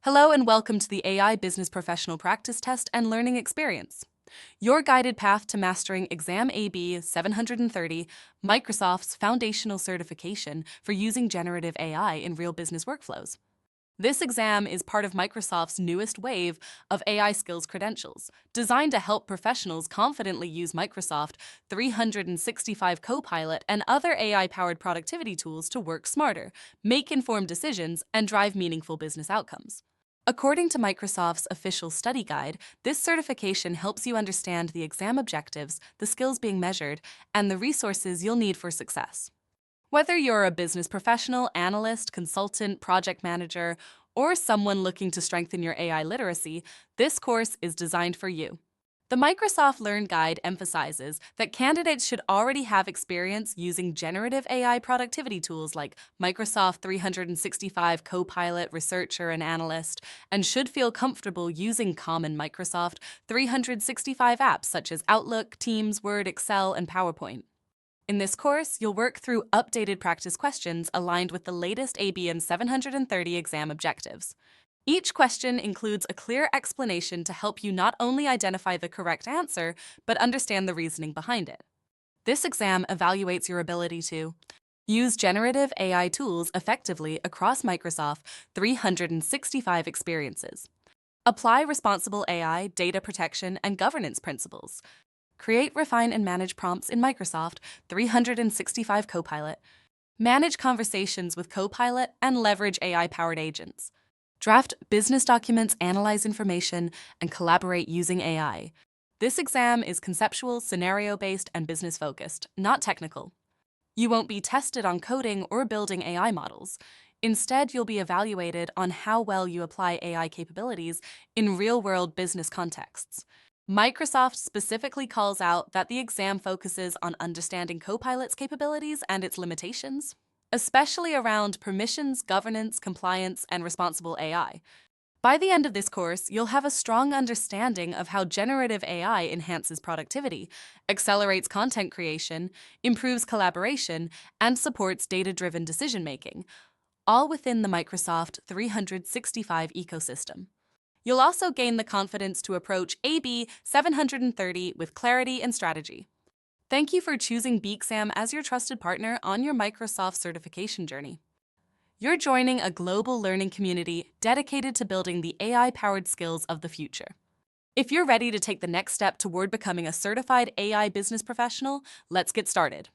Hello and welcome to the AI Business Professional Practice Test and Learning Experience, your guided path to mastering Exam AB 730, Microsoft's foundational certification for using generative AI in real business workflows. This exam is part of Microsoft's newest wave of AI skills credentials, designed to help professionals confidently use Microsoft 365 Copilot and other AI-powered productivity tools to work smarter, make informed decisions, and drive meaningful business outcomes. According to Microsoft's official study guide, this certification helps you understand the exam objectives, the skills being measured, and the resources you'll need for success. Whether you're a business professional, analyst, consultant, project manager, or someone looking to strengthen your AI literacy, this course is designed for you. The Microsoft Learn Guide emphasizes that candidates should already have experience using generative AI productivity tools like Microsoft 365 Copilot, Researcher, and Analyst, and should feel comfortable using common Microsoft 365 apps such as Outlook, Teams, Word, Excel, and PowerPoint. In this course, you'll work through updated practice questions aligned with the latest ABM 730 exam objectives. Each question includes a clear explanation to help you not only identify the correct answer, but understand the reasoning behind it. This exam evaluates your ability to use generative AI tools effectively across Microsoft 365 experiences, apply responsible AI, data protection, and governance principles, create, refine, and manage prompts in Microsoft 365 Copilot, manage conversations with Copilot, and leverage AI-powered agents, draft business documents, analyze information, and collaborate using AI. This exam is conceptual, scenario-based, and business-focused, not technical. You won't be tested on coding or building AI models. Instead, you'll be evaluated on how well you apply AI capabilities in real-world business contexts. Microsoft specifically calls out that the exam focuses on understanding Copilot's capabilities and its limitations, especially around permissions, governance, compliance, and responsible AI. By the end of this course, you'll have a strong understanding of how generative AI enhances productivity, accelerates content creation, improves collaboration, and supports data-driven decision-making, all within the Microsoft 365 ecosystem. You'll also gain the confidence to approach AB 730 with clarity and strategy. Thank you for choosing Beexam as your trusted partner on your Microsoft certification journey. You're joining a global learning community dedicated to building the AI-powered skills of the future. If you're ready to take the next step toward becoming a certified AI business professional, let's get started.